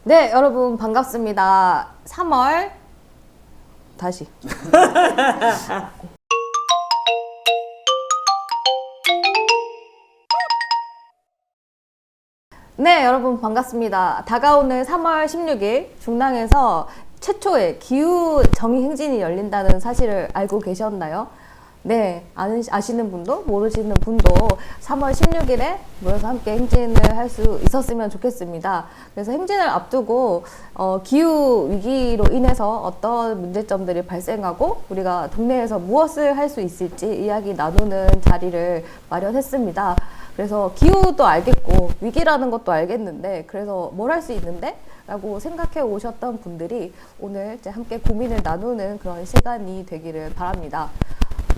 네, 여러분 반갑습니다. 3월 다시. 네, 여러분 반갑습니다. 다가오는 3월 16일 중랑에서 최초의 기후 정의 행진이 열린다는 사실을 알고 계셨나요? 네, 아시는 분도 모르시는 분도 3월 16일에 모여서 함께 행진을 할 수 있었으면 좋겠습니다. 그래서 행진을 앞두고 기후 위기로 인해서 어떤 문제점들이 발생하고 우리가 동네에서 무엇을 할 수 있을지 이야기 나누는 자리를 마련했습니다. 그래서 기후도 알겠고 위기라는 것도 알겠는데 그래서 뭘 할 수 있는데? 라고 생각해 오셨던 분들이 오늘 이제 함께 고민을 나누는 그런 시간이 되기를 바랍니다.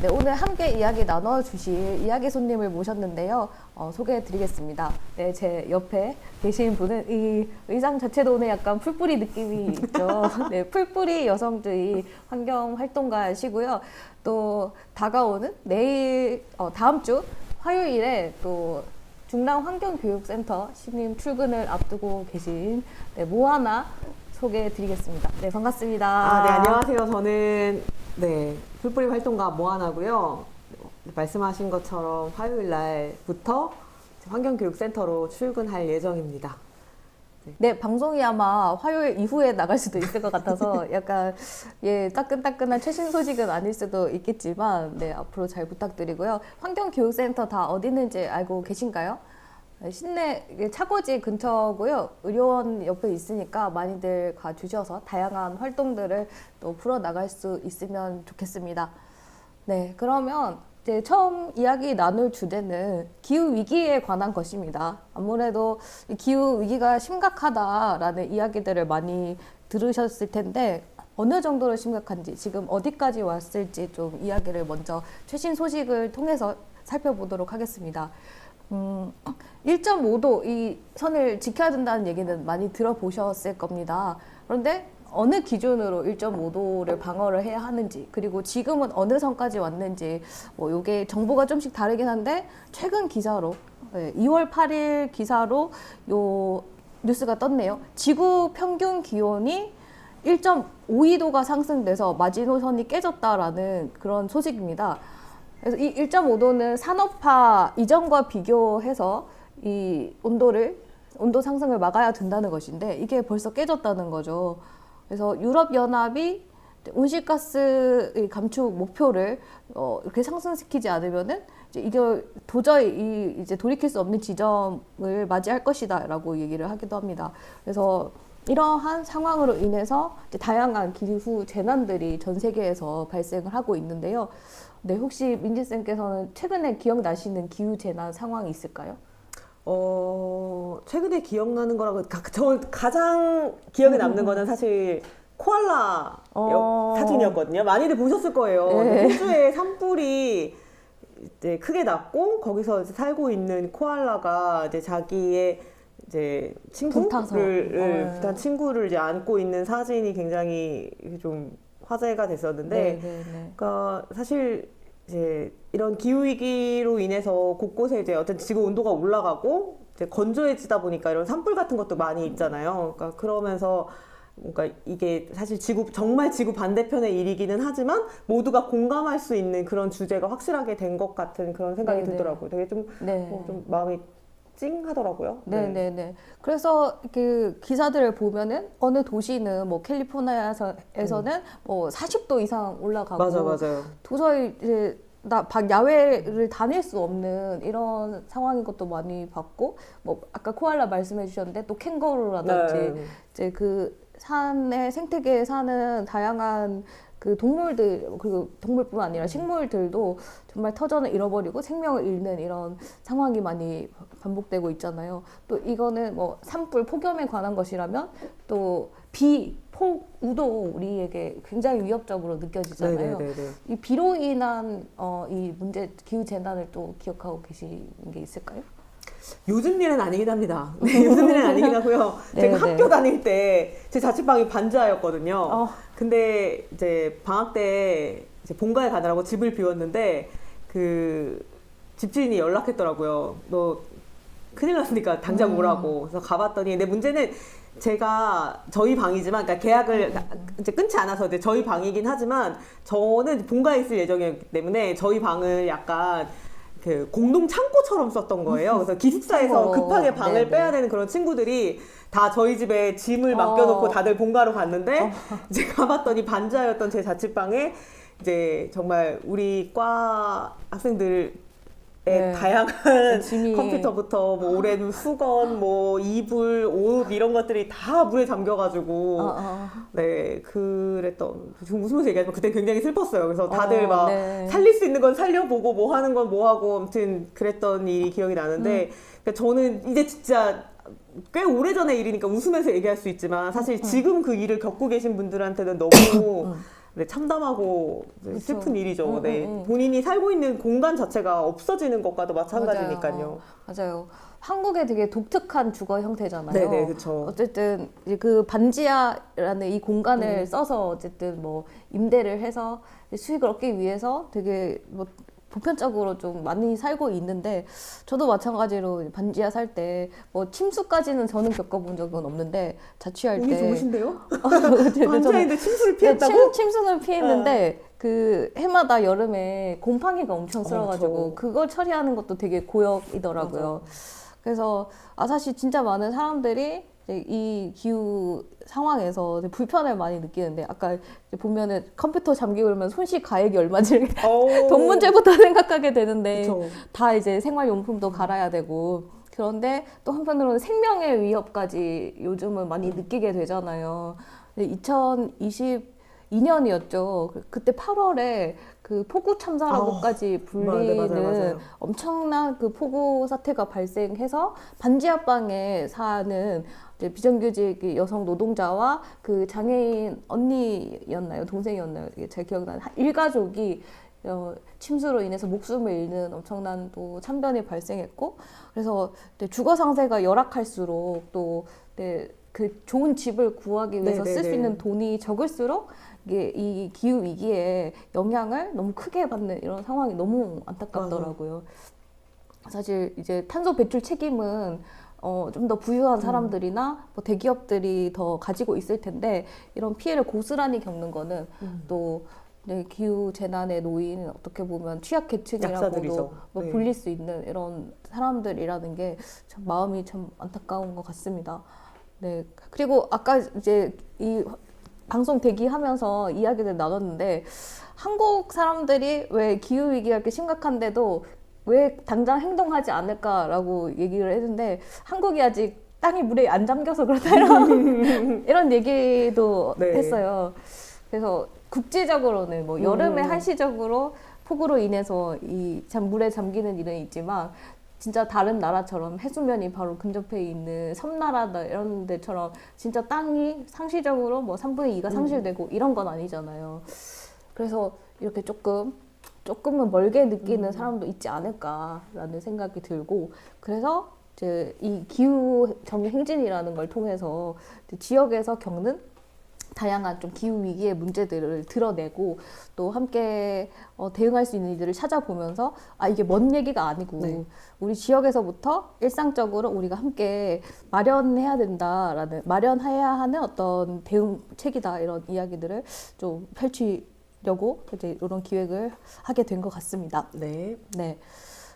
네, 오늘 함께 이야기 나눠주실 이야기 손님을 모셨는데요. 소개해 드리겠습니다. 네, 제 옆에 계신 분은 이 의상 자체도 오늘 약간 풀뿌리 느낌이 있죠. 네, 풀뿌리 여성주의 환경활동가시고요. 또 다가오는 내일, 다음 주 화요일에 또 중랑 환경교육센터 신임 출근을 앞두고 계신 모아나 소개해 드리겠습니다. 네, 반갑습니다. 네, 안녕하세요. 저는 풀뿌리 활동가 모아나고요. 말씀하신 것처럼 화요일 날부터 환경교육센터로 출근할 예정입니다. 네, 방송이 아마 화요일 이후에 나갈 수도 있을 것 같아서 약간 따끈따끈한 최신 소식은 아닐 수도 있겠지만 네, 앞으로 잘 부탁드리고요. 환경교육센터 다 어디 있는지 알고 계신가요? 시내 차고지 근처고요. 의료원 옆에 있으니까 많이들 가주셔서 다양한 활동들을 또 풀어나갈 수 있으면 좋겠습니다. 네, 그러면 이제 처음 이야기 나눌 주제는 기후위기에 관한 것입니다. 아무래도 기후위기가 심각하다라는 이야기들을 많이 들으셨을 텐데 어느 정도로 심각한지 지금 어디까지 왔을지 좀 이야기를 먼저 최신 소식을 통해서 살펴보도록 하겠습니다. 1.5도 이 선을 지켜야 된다는 얘기는 많이 들어보셨을 겁니다. 그런데 어느 기준으로 1.5도를 방어를 해야 하는지 그리고 지금은 어느 선까지 왔는지 요게 정보가 좀씩 다르긴 한데 최근 기사로 2월 8일 기사로 요 뉴스가 떴네요. 지구 평균 기온이 1.52도가 상승돼서 마지노선이 깨졌다라는 그런 소식입니다. 그래서 이 1.5도는 산업화 이전과 비교해서 이 온도 상승을 막아야 된다는 것인데 이게 벌써 깨졌다는 거죠. 그래서 유럽연합이 온실가스 감축 목표를 이렇게 상승시키지 않으면은 이게 도저히 이제 돌이킬 수 없는 지점을 맞이할 것이다라고 얘기를 하기도 합니다. 그래서 이러한 상황으로 인해서 이제 다양한 기후 재난들이 전 세계에서 발생을 하고 있는데요. 네, 혹시 민지쌤께서는 최근에 기억나시는 기후 재난 상황이 있을까요? 최근에 기억나는 거라고, 저 가장 기억에 남는 거는 사실 코알라 사진이었거든요. 많이들 보셨을 거예요. 네. 호주에 산불이 이제 크게 났고, 거기서 이제 살고 있는 코알라가 이제 자기의 이제 불탄 친구를 이제 안고 있는 사진이 굉장히 좀 화제가 됐었는데, 그러니까 사실 이제 이런 기후 위기로 인해서 곳곳에 이제 어쨌든 지구 온도가 올라가고 이제 건조해지다 보니까 이런 산불 같은 것도 많이 있잖아요. 그러니까 그러면서 뭔가 이게 사실 정말 지구 반대편의 일이기는 하지만 모두가 공감할 수 있는 그런 주제가 확실하게 된 것 같은 그런 생각이 들더라고요. 되게 좀 마음이 찡하더라고요. 네네네. 그래서 그 기사들을 보면은 어느 도시는 뭐 캘리포니아에서는 뭐 40도 이상 올라가고 맞아요. 도저히 이제 밖 야외를 다닐 수 없는 이런 상황인 것도 많이 봤고 뭐 아까 코알라 말씀해 주셨는데 또 캥거루라든지 이제 그 산의 생태계에 사는 다양한 그 동물들, 그리고 동물뿐만 아니라 식물들도 정말 터전을 잃어버리고 생명을 잃는 이런 상황이 많이 반복되고 있잖아요. 또 이거는 뭐 산불, 폭염에 관한 것이라면 또 비, 폭, 우도 우리에게 굉장히 위협적으로 느껴지잖아요. 이 비로 인한 이 문제, 기후 재난을 또 기억하고 계신 게 있을까요? 요즘 일은 아니긴 합니다. 요즘 일은 아니긴 하고요. 제가 학교 다닐 때 제 자취방이 반지하였거든요. 근데 이제 방학 때 이제 본가에 가느라고 집을 비웠는데 그 집주인이 연락했더라고요. 너 큰일 났으니까 당장 오라고. 그래서 가봤더니 근데 문제는 제가 저희 방이지만, 그러니까 계약을 이제 끊지 않아서 이제 저희 방이긴 하지만 저는 본가에 있을 예정이었기 때문에 저희 방을 약간 그 공동 창고처럼 썼던 거예요. 그래서 기숙사에서 급하게 방을 네네. 빼야 되는 그런 친구들이 다 저희 집에 짐을 맡겨놓고 다들 본가로 갔는데 이제 가봤더니 반지하였던 제 자취방에 이제 정말 우리 과 학생들 네. 다양한 짐이. 컴퓨터부터 뭐 오랜 수건, 뭐 이불, 옷 이런 것들이 다 물에 잠겨가지고 네 그랬던 지금 웃으면서 얘기하지만 그때 굉장히 슬펐어요. 그래서 다들 막 네. 살릴 수 있는 건 살려보고 뭐 하는 건 뭐 하고 아무튼 그랬던 일이 기억이 나는데 그러니까 저는 이제 진짜 꽤 오래전의 일이니까 웃으면서 얘기할 수 있지만 사실 지금 그 일을 겪고 계신 분들한테는 너무 네, 참담하고 슬픈 일이죠. 네. 본인이 살고 있는 공간 자체가 없어지는 것과도 마찬가지니까요. 맞아요. 한국의 되게 독특한 주거 형태잖아요. 네네, 그렇죠. 어쨌든 이제 그 반지하라는 이 공간을 써서 어쨌든 뭐 임대를 해서 수익을 얻기 위해서 되게 뭐 보편적으로 좀 많이 살고 있는데 저도 마찬가지로 반지하 살 때 뭐 침수까지는 저는 겪어본 적은 없는데 자취할 운이 때 좋으신데요? 저는 반지하인데 침수를 피했다고? 침수는 피했는데 그 해마다 여름에 곰팡이가 엄청 쓸어가지고 그걸 처리하는 것도 되게 고역이더라고요. 그래서 사실 진짜 많은 사람들이 이 기후 상황에서 불편을 많이 느끼는데 아까 보면은 컴퓨터 잠기고 그러면 손실 가액이 얼마지 돈 문제부터 생각하게 되는데 그쵸. 다 이제 생활용품도 갈아야 되고 그런데 또 한편으로는 생명의 위협까지 요즘은 많이 느끼게 되잖아요. 2022년이었죠. 그때 8월에 그 폭우 참사라고까지 불리는 맞아요. 엄청난 그 폭우 사태가 발생해서 반지하방에 사는 이제 비정규직 여성 노동자와 그 장애인 언니였나요? 동생이었나요? 이게 제 기억나는 일가족이 침수로 인해서 목숨을 잃는 엄청난 또 참변이 발생했고 그래서 주거 상태가 열악할수록 또 그 좋은 집을 구하기 위해서 쓸 수 있는 돈이 적을수록 이게 이 기후 위기에 영향을 너무 크게 받는 이런 상황이 너무 안타깝더라고요. 사실 이제 탄소 배출 책임은 좀 더 부유한 사람들이나 뭐 대기업들이 더 가지고 있을 텐데 이런 피해를 고스란히 겪는 거는 또 기후 재난에 놓인 어떻게 보면 취약 계층이라고도 뭐 불릴 수 있는 이런 사람들이라는 게 참 마음이 참 안타까운 것 같습니다. 네. 그리고 아까 이제 이 방송 대기하면서 이야기를 나눴는데 한국 사람들이 왜 기후 위기가 이렇게 심각한데도 왜 당장 행동하지 않을까라고 얘기를 했는데 한국이 아직 땅이 물에 안 잠겨서 그렇다 이런 얘기도 했어요. 그래서 국제적으로는 뭐 여름에 한시적으로 폭우로 인해서 이 물에 잠기는 일은 있지만 진짜 다른 나라처럼 해수면이 바로 근접해 있는 섬나라다 이런 데처럼 진짜 땅이 상시적으로 뭐 3분의 2가 상실되고 이런 건 아니잖아요. 그래서 이렇게 조금은 멀게 느끼는 사람도 있지 않을까라는 생각이 들고 그래서 이제 이 기후 정의 행진이라는 걸 통해서 지역에서 겪는 다양한 좀 기후 위기의 문제들을 드러내고 또 함께 대응할 수 있는 일들을 찾아보면서 이게 먼 얘기가 아니고 우리 지역에서부터 일상적으로 우리가 함께 마련해야 하는 어떤 대응책이다 이런 이야기들을 좀 펼치려고 이제 이런 기획을 하게 된 것 같습니다. 네.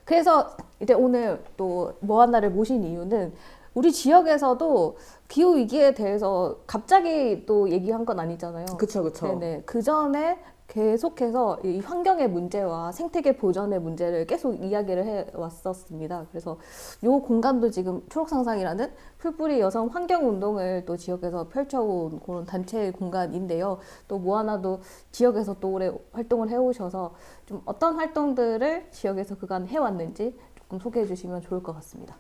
그래서 이제 오늘 또 모아나를 모신 이유는 우리 지역에서도 기후 위기에 대해서 갑자기 또 얘기한 건 아니잖아요. 그쵸. 네네. 그 전에 계속해서 이 환경의 문제와 생태계 보전의 문제를 계속 이야기를 해 왔었습니다. 그래서 요 공간도 지금 초록상상이라는 풀뿌리 여성 환경 운동을 또 지역에서 펼쳐온 그런 단체 공간인데요. 또 모아나도 지역에서 또 오래 활동을 해오셔서 좀 어떤 활동들을 지역에서 그간 해왔는지 조금 소개해 주시면 좋을 것 같습니다.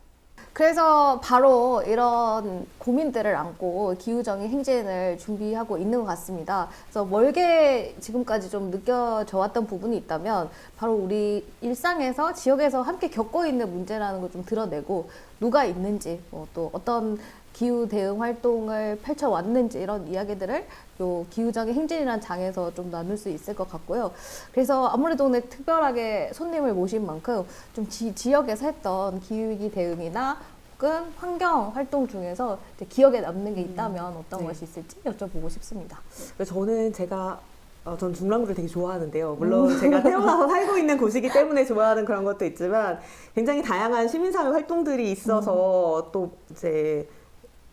그래서 바로 이런 고민들을 안고 기후정의 행진을 준비하고 있는 것 같습니다. 그래서 멀게 지금까지 좀 느껴져 왔던 부분이 있다면 바로 우리 일상에서 지역에서 함께 겪고 있는 문제라는 걸 좀 드러내고 누가 있는지 또 어떤 기후 대응 활동을 펼쳐왔는지 이런 이야기들을 요 기후정의 행진이라는 장에서 좀 나눌 수 있을 것 같고요. 그래서 아무래도 오늘 특별하게 손님을 모신 만큼 좀 지역에서 했던 기후위기 대응이나 바꾼 환경 활동 중에서 이제 기억에 남는 게 있다면 어떤 것이 있을지 여쭤보고 싶습니다. 저는 전 중랑구를 되게 좋아하는데요. 물론 제가 태어나서 살고 있는 곳이기 때문에 좋아하는 그런 것도 있지만 굉장히 다양한 시민사회 활동들이 있어서 또 이제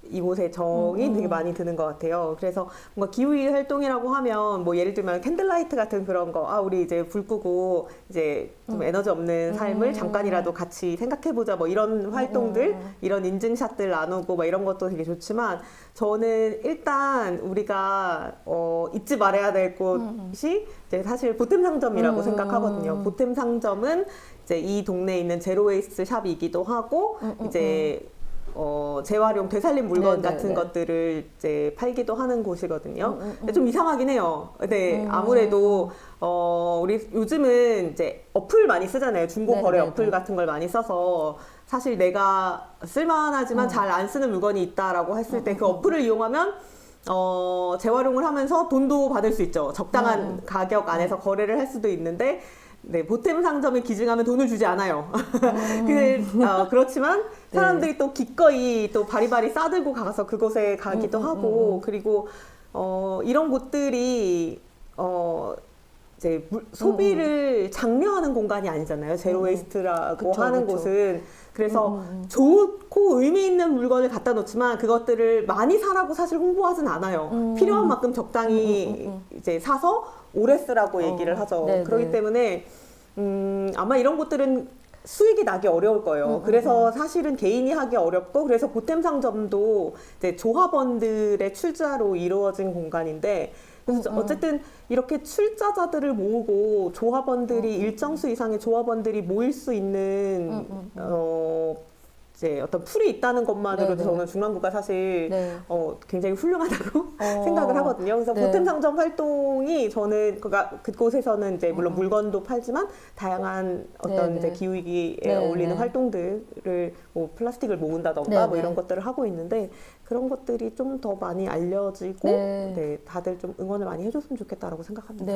이곳에 정이 되게 많이 드는 것 같아요. 그래서 뭔가 기후위기 활동이라고 하면 뭐 예를 들면 캔들라이트 같은 그런 거, 우리 이제 불 끄고 이제 좀 에너지 없는 삶을 잠깐이라도 같이 생각해보자, 뭐 이런 활동들, 이런 인증샷들 나누고 막 이런 것도 되게 좋지만 저는 일단 우리가 잊지 말아야 될 곳이 이제 사실 보탬 상점이라고 생각하거든요. 보탬 상점은 이제 이 동네에 있는 제로웨이스트 샵이기도 하고 이제 재활용 되살린 물건 같은 것들을 이제 팔기도 하는 곳이거든요. 근데 좀 이상하긴 해요. 네, 아무래도 우리 요즘은 이제 어플 많이 쓰잖아요. 중고 거래 어플 같은 걸 많이 써서 사실 내가 쓸만하지만 잘 안 쓰는 물건이 있다라고 했을 때 그 어플을 이용하면 재활용을 하면서 돈도 받을 수 있죠. 적당한 가격 안에서 거래를 할 수도 있는데 네, 보탬 상점에 기증하면 돈을 주지 않아요. 그렇지만 사람들이 또 기꺼이 또 바리바리 싸들고 가서 그곳에 가기도 하고 그리고 이런 곳들이 이제 소비를 장려하는 공간이 아니잖아요. 제로 웨이스트라고 하는 곳은. 그래서 좋고 의미 있는 물건을 갖다 놓지만 그것들을 많이 사라고 사실 홍보하진 않아요. 필요한 만큼 적당히 이제 사서 오래 쓰라고 얘기를 하죠. 그렇기 때문에 아마 이런 곳들은 수익이 나기 어려울 거예요. 그래서 사실은 개인이 하기 어렵고 그래서 보탬 상점도 이제 조합원들의 출자로 이루어진 공간인데 그래서 어쨌든 이렇게 출자자들을 모으고 조합원들이 일정 수 이상의 조합원들이 모일 수 있는 이제 어떤 풀이 있다는 것만으로도 저는 중랑구가 사실 굉장히 훌륭하다고 생각을 하거든요. 그래서 보탬 상점 활동이 저는 그곳에서는 이제 물론 물건도 팔지만 다양한 어떤 이제 기후위기에 어울리는 활동들을 뭐 플라스틱을 모은다던가 뭐 이런 것들을 하고 있는데 그런 것들이 좀 더 많이 알려지고 다들 좀 응원을 많이 해줬으면 좋겠다라고 생각합니다.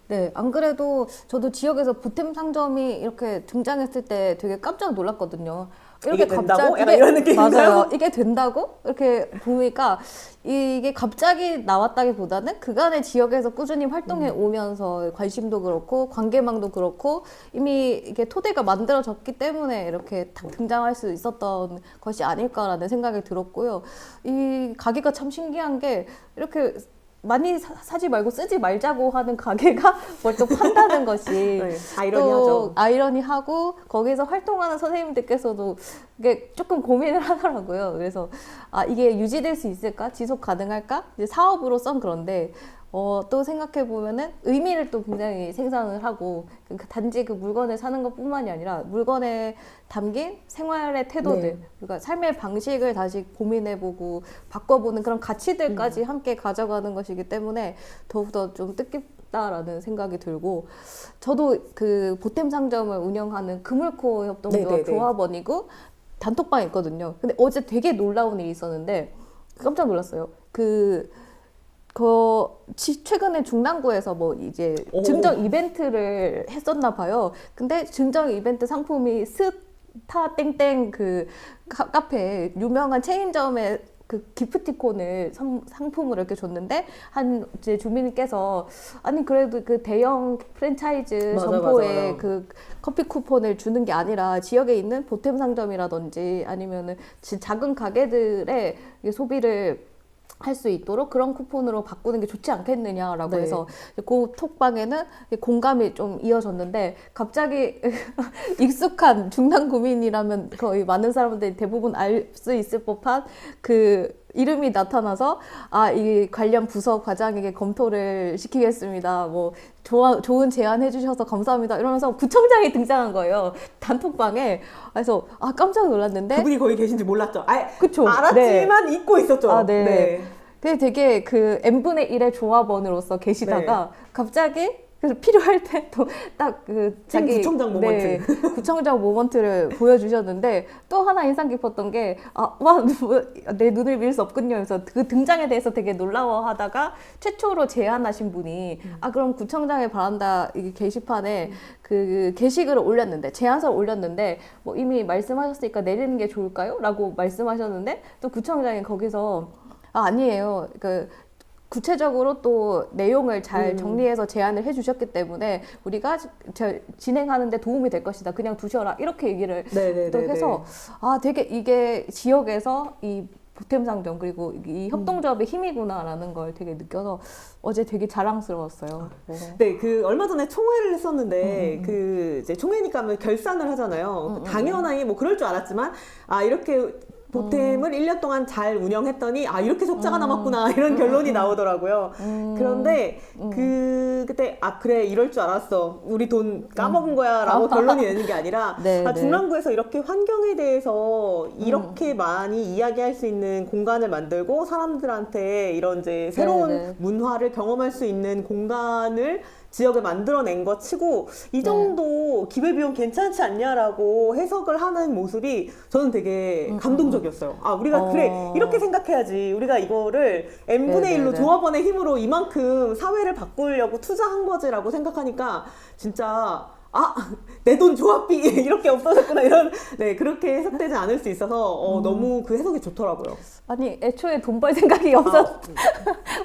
네, 안 그래도 저도 지역에서 보탬 상점이 이렇게 등장했을 때 되게 깜짝 놀랐거든요. 이렇게 이게 된다고? 약간 이런 느낌인가요? 맞아요. 이게 된다고? 이렇게 보니까 이게 갑자기 나왔다기보다는 그간의 지역에서 꾸준히 활동해 오면서 관심도 그렇고 관계망도 그렇고 이미 이게 토대가 만들어졌기 때문에 이렇게 딱 등장할 수 있었던 것이 아닐까라는 생각이 들었고요. 이 가게가 참 신기한 게 이렇게 많이 사지 말고 쓰지 말자고 하는 가게가 뭘 또 판다는 것이 아이러니하죠. 또 아이러니하고 거기서 활동하는 선생님들께서도 이게 조금 고민을 하더라고요. 그래서 이게 유지될 수 있을까? 지속 가능할까? 이제 사업으로선 그런데 또 생각해 보면은 의미를 또 굉장히 생산을 하고 단지 그 물건을 사는 것뿐만이 아니라 물건에 담긴 생활의 태도들, 그러니까 삶의 방식을 다시 고민해보고 바꿔보는 그런 가치들까지 함께 가져가는 것이기 때문에 더욱더 좀 뜻깊다라는 생각이 들고 저도 그 보탬 상점을 운영하는 금울코 협동조합 조합원이고 단톡방이 있거든요. 근데 어제 되게 놀라운 일이 있었는데 깜짝 놀랐어요. 최근에 중랑구에서 뭐 이제 증정 이벤트를 했었나 봐요. 근데 증정 이벤트 상품이 스타 땡땡 그 카페 유명한 체인점의 그 기프티콘을 상품으로 이렇게 줬는데 이제 주민께서 아니 그래도 그 대형 프랜차이즈 점포에 그 커피 쿠폰을 주는 게 아니라 지역에 있는 보탬 상점이라든지 아니면은 작은 가게들의 소비를 할 수 있도록 그런 쿠폰으로 바꾸는 게 좋지 않겠느냐라고 해서 그 톡방에는 공감이 좀 이어졌는데 갑자기 익숙한 중랑구민이라면 거의 많은 사람들이 대부분 알 수 있을 법한 그 이름이 나타나서 이 관련 부서 과장에게 검토를 시키겠습니다. 뭐 좋은 제안 해주셔서 감사합니다. 이러면서 구청장이 등장한 거예요. 단톡방에. 그래서 깜짝 놀랐는데 그분이 거기 계신지 몰랐죠. 그쵸. 알았지만 잊고 있었죠. 근데 되게 그 n분의 1의 조합원으로서 계시다가 갑자기 그래서 필요할 때 또 딱 그 자기 구청장 모먼트. 구청장 모먼트를 보여주셨는데 또 하나 인상 깊었던 게 와, 내 눈을 밀 수 없군요. 그래서 그 등장에 대해서 되게 놀라워하다가 최초로 제안하신 분이 그럼 구청장의 바란다 이 게시판에 그 게시글을 올렸는데 제안서를 올렸는데 뭐 이미 말씀하셨으니까 내리는 게 좋을까요? 라고 말씀하셨는데 또 구청장이 거기서 아니에요. 그 구체적으로 또 내용을 잘 정리해서 제안을 해주셨기 때문에 우리가 진행하는데 도움이 될 것이다. 그냥 두셔라. 이렇게 얘기를 또 해서 되게 이게 지역에서 이 보탬상점 그리고 이 협동조합의 힘이구나라는 걸 되게 느껴서 어제 되게 자랑스러웠어요. 네, 그 얼마 전에 총회를 했었는데 그 이제 총회니까 하면 결산을 하잖아요. 당연하게 뭐 그럴 줄 알았지만 이렇게 보탬을 1년 동안 잘 운영했더니 이렇게 적자가 남았구나 이런 결론이 나오더라고요. 그런데 그때 그래 이럴 줄 알았어. 우리 돈 까먹은 거야 라고 결론이 내는 게 아니라 중랑구에서 이렇게 환경에 대해서 이렇게 많이 이야기할 수 있는 공간을 만들고 사람들한테 이런 이제 새로운 문화를 경험할 수 있는 공간을 지역에 만들어낸 것 치고 이 정도 기회비용 괜찮지 않냐라고 해석을 하는 모습이 저는 되게 감동적이었어요. 우리가 그래 이렇게 생각해야지. 우리가 이거를 n분의 1로 조합원의 힘으로 이만큼 사회를 바꾸려고 투자한 거지라고 생각하니까 진짜 내 돈 조합비 이렇게 없어졌구나 이런 그렇게 해석되지 않을 수 있어서 너무 그 해석이 좋더라고요. 아니 애초에 돈 벌 생각이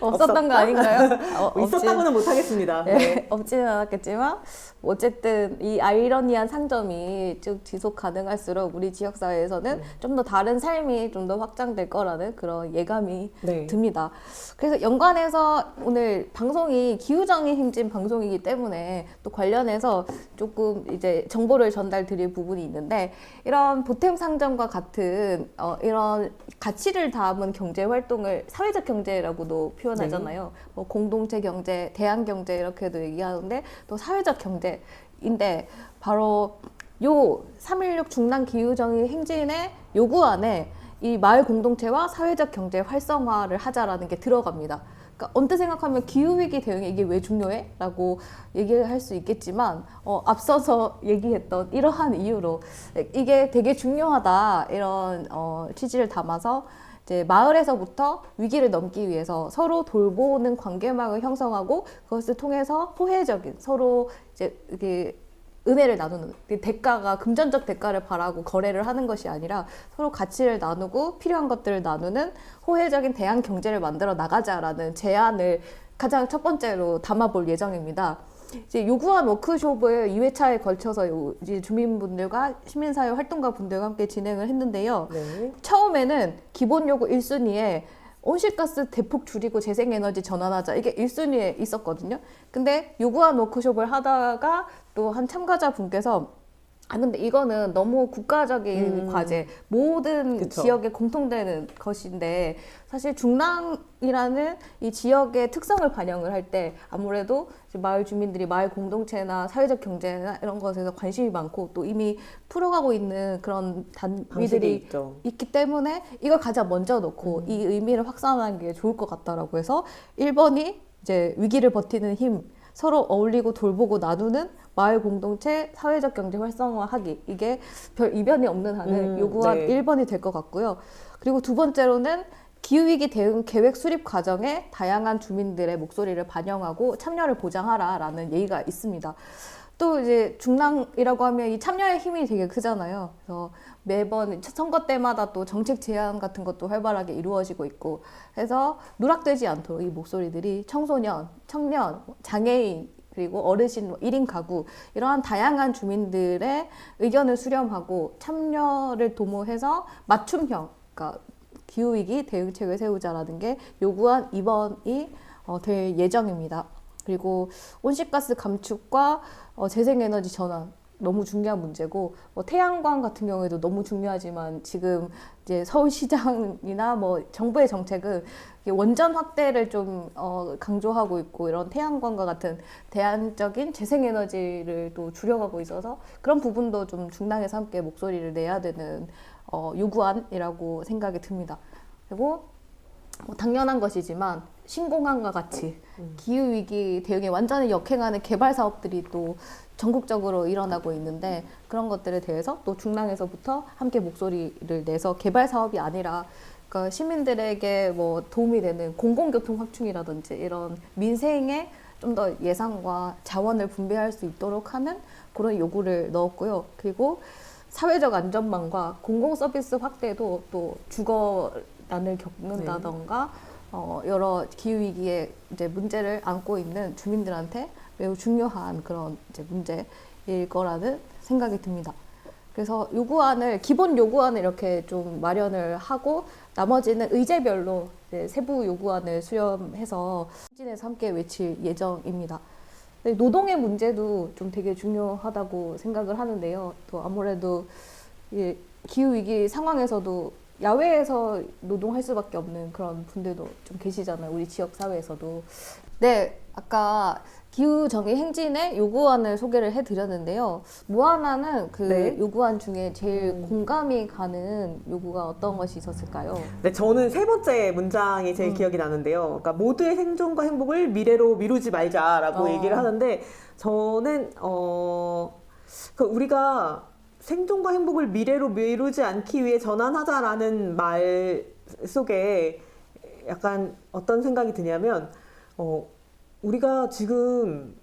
없었던 거 아닌가요? 있었다고는 못하겠습니다. 없지는 않았겠지만 어쨌든 이 아이러니한 상점이 쭉 지속 가능할수록 우리 지역사회에서는 좀 더 다른 삶이 좀 더 확장될 거라는 그런 예감이 듭니다. 그래서 연관해서 오늘 방송이 기후정의 행진 방송이기 때문에 또 관련해서 조금 이제 정보를 전달 드릴 부분이 있는데 이런 보탬 상점과 같은 이런 가치를 담은 경제 활동을 사회적 경제라고도 표현하잖아요. 뭐 공동체 경제, 대안 경제 이렇게도 얘기하는데 또 사회적 경제인데 바로 요 3.16 중랑 기후정의 행진의 요구안에 이 마을 공동체와 사회적 경제 활성화를 하자라는 게 들어갑니다. 그러니까 언뜻 생각하면 기후위기 대응에 이게 왜 중요해? 라고 얘기할 수 있겠지만 앞서서 얘기했던 이러한 이유로 이게 되게 중요하다 이런 취지를 담아서 이제 마을에서부터 위기를 넘기 위해서 서로 돌보는 관계망을 형성하고 그것을 통해서 호혜적인 서로 이제 이게 은혜를 나누는 대가가 금전적 대가를 바라고 거래를 하는 것이 아니라 서로 가치를 나누고 필요한 것들을 나누는 호혜적인 대안 경제를 만들어 나가자라는 제안을 가장 첫 번째로 담아볼 예정입니다. 이제 요구한 워크숍을 2회차에 걸쳐서 이제 주민분들과 시민사회 활동가 분들과 함께 진행을 했는데요. 처음에는 기본 요구 1순위에 온실가스 대폭 줄이고 재생에너지 전환하자 이게 1순위에 있었거든요. 근데 요구한 워크숍을 하다가 또 한 참가자 분께서 근데 이거는 너무 국가적인 과제, 모든 지역에 공통되는 것인데 사실 중랑이라는 이 지역의 특성을 반영을 할 때 아무래도 마을 주민들이 마을 공동체나 사회적 경제나 이런 것에서 관심이 많고 또 이미 풀어가고 있는 그런 단위들이 있기 때문에 이걸 가장 먼저 놓고 이 의미를 확산하는 게 좋을 것 같다라고 해서 1번이 이제 위기를 버티는 힘, 서로 어울리고 돌보고 나누는 마을 공동체 사회적 경제 활성화하기 이게 별 이변이 없는 한은 요구한 1번이 될 것 같고요. 그리고 두 번째로는 기후위기 대응 계획 수립 과정에 다양한 주민들의 목소리를 반영하고 참여를 보장하라라는 예의가 있습니다. 또 이제 중랑이라고 하면 이 참여의 힘이 되게 크잖아요. 그래서 매번 선거 때마다 또 정책 제안 같은 것도 활발하게 이루어지고 있고 해서 누락되지 않도록 이 목소리들이 청소년, 청년, 장애인 그리고 어르신, 1인 가구 이러한 다양한 주민들의 의견을 수렴하고 참여를 도모해서 맞춤형 그러니까 기후위기 대응책을 세우자라는 게 요구한 2번이 될 예정입니다. 그리고 온실가스 감축과 재생에너지 전환 너무 중요한 문제고 태양광 같은 경우에도 너무 중요하지만 지금 이제 서울시장이나 뭐 정부의 정책은 원전 확대를 좀 강조하고 있고 이런 태양광과 같은 대안적인 재생에너지를 또 줄여가고 있어서 그런 부분도 좀 중랑에서 함께 목소리를 내야 되는 요구안이라고 생각이 듭니다. 그리고 뭐 당연한 것이지만 신공항과 같이 기후위기 대응에 완전히 역행하는 개발 사업들이 또 전국적으로 일어나고 있는데 그런 것들에 대해서 또 중랑에서부터 함께 목소리를 내서 개발 사업이 아니라 그러니까 시민들에게 뭐 도움이 되는 공공교통 확충이라든지 이런 민생에 좀 더 예산과 자원을 분배할 수 있도록 하는 그런 요구를 넣었고요. 그리고 사회적 안전망과 공공 서비스 확대도 또 주거난을 겪는다던가 여러 기후 위기의 이제 문제를 안고 있는 주민들한테 매우 중요한 그런 이제 문제일 거라는 생각이 듭니다. 그래서 요구안을 기본 요구안을 이렇게 좀 마련을 하고 나머지는 의제별로 이제 세부 요구안을 수렴해서 추진해서 함께 외칠 예정입니다. 노동의 문제도 좀 되게 중요하다고 생각을 하는데요. 또 아무래도 이 기후 위기 상황에서도 야외에서 노동할 수밖에 없는 그런 분들도 좀 계시잖아요. 우리 지역 사회에서도. 네, 아까 기후 정의 행진의 요구안을 소개를 해드렸는데요. 무하나는 그 네. 요구안 중에 제일 공감이 가는 요구가 어떤 것이 있었을까요? 네, 저는 세 번째 문장이 제일 기억이 나는데요. 그러니까 모두의 생존과 행복을 미래로 미루지 말자라고 얘기를 하는데 저는 그 우리가 생존과 행복을 미래로 미루지 않기 위해 전환하자라는 말 속에 약간 어떤 생각이 드냐면 우리가 지금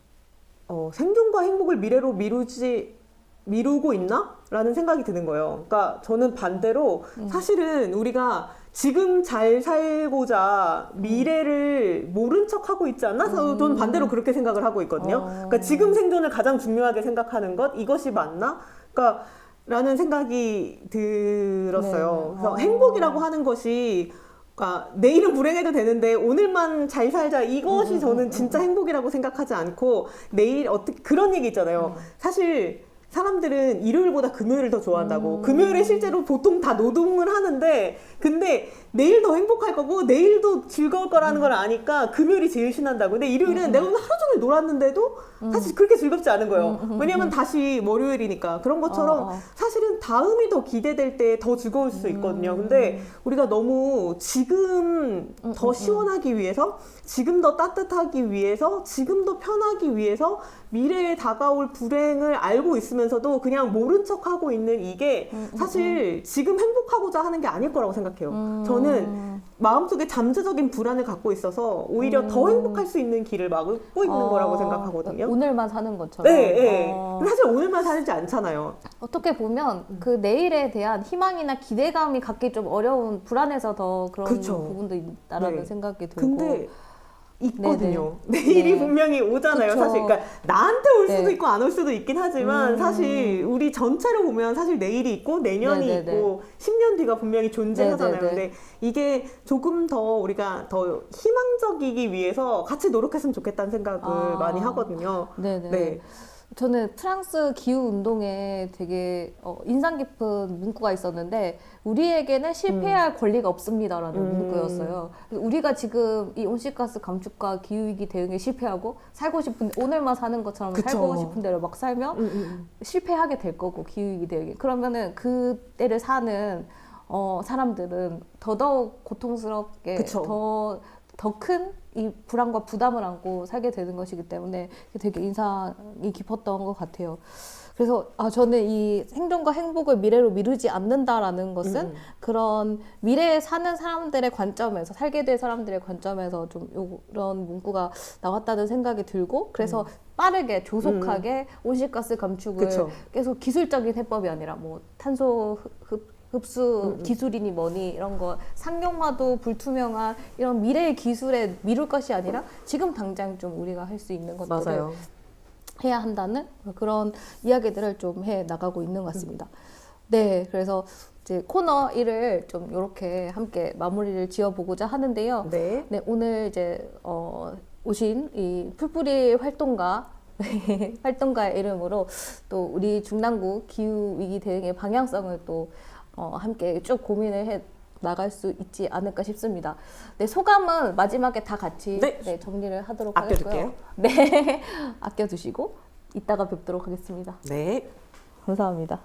생존과 행복을 미래로 미루고 있나? 라는 생각이 드는 거예요. 그러니까 저는 반대로 사실은 우리가 지금 잘 살고자 미래를 모른 척 하고 있지 않나? 저는 반대로 그렇게 생각을 하고 있거든요. 그러니까 지금 생존을 가장 중요하게 생각하는 것, 이것이 맞나? 그러니까 라는 생각이 들었어요. 네. 그래서 행복이라고 하는 것이 그러니까 내일은 불행해도 되는데 오늘만 잘 살자 이것이 저는 진짜 행복이라고 생각하지 않고 내일 어떻게 그런 얘기 있잖아요. 사실 사람들은 일요일보다 금요일을 더 좋아한다고. 금요일에 실제로 보통 다 노동을 하는데 근데 내일 더 행복할 거고 내일도 즐거울 거라는 걸 아니까 금요일이 제일 신난다고. 근데 일요일은 내가 오늘 하루 종일 놀았는데도 사실 그렇게 즐겁지 않은 거예요. 왜냐면 다시 월요일이니까. 그런 것처럼 사실은 다음이 더 기대될 때 더 즐거울 수 있거든요. 근데 우리가 너무 지금 더 시원하기 위해서 지금 더 따뜻하기 위해서 지금 더 편하기 위해서 미래에 다가올 불행을 알고 있으면서도 그냥 모른 척하고 있는 이게 사실 지금 행복하고자 하는 게 아닐 거라고 생각해요. 저는 마음속에 잠재적인 불안을 갖고 있어서 오히려 더 행복할 수 있는 길을 막고 있는 거라고 생각하거든요. 오늘만 사는 것처럼. 네, 네. 사실 오늘만 살지 않잖아요. 어떻게 보면 그 내일에 대한 희망이나 기대감이 갖기 좀 어려운 불안해서 더 그런 그쵸. 부분도 있다라는 네. 생각이 들고. 근데 있거든요. 네네. 내일이 네. 분명히 오잖아요. 그쵸. 사실 그러니까 나한테 올 수도 네. 있고 안 올 수도 있긴 하지만 사실 우리 전체로 보면 사실 내일이 있고 내년이 네네네. 있고 10년 뒤가 분명히 존재하잖아요. 네네네. 근데 이게 조금 더 우리가 더 희망적이기 위해서 같이 노력했으면 좋겠다는 생각을 많이 하거든요. 네네. 네. 저는 프랑스 기후 운동에 되게 인상 깊은 문구가 있었는데 우리에게는 실패할 권리가 없습니다라는 문구였어요. 그래서 우리가 지금 이 온실가스 감축과 기후 위기 대응에 실패하고 살고 싶은데 오늘만 사는 것처럼 그쵸. 살고 싶은 대로 막 살면 실패하게 될 거고 기후 위기 대응에 그러면은 그때를 사는 사람들은 더더욱 고통스럽게 그쵸. 더 큰 이 불안과 부담을 안고 살게 되는 것이기 때문에 되게 인상이 깊었던 것 같아요. 그래서 저는 이 생존과 행복을 미래로 미루지 않는다라는 것은 그런 미래에 사는 사람들의 관점에서 살게 될 사람들의 관점에서 좀 이런 문구가 나왔다는 생각이 들고 그래서 빠르게 조속하게 온실가스 감축을 그쵸. 계속 기술적인 해법이 아니라 뭐 탄소 흡수 기술이니 뭐니 이런 거 상용화도 불투명한 이런 미래의 기술에 미룰 것이 아니라 지금 당장 좀 우리가 할 수 있는 것들을 맞아요. 해야 한다는 그런 이야기들을 좀 해 나가고 있는 것 같습니다. 네, 그래서 이제 코너 1을 좀 이렇게 함께 마무리를 지어보고자 하는데요. 네. 네, 오늘 이제 오신 이 풀뿌리 활동가의 이름으로 또 우리 중랑구 기후 위기 대응의 방향성을 또 함께 쭉 고민을 해 나갈 수 있지 않을까 싶습니다. 네, 소감은 마지막에 다 같이 네. 정리를 하도록 아껴둘게요. 하겠고요. 네, 아껴두시고 이따가 뵙도록 하겠습니다. 네. 감사합니다.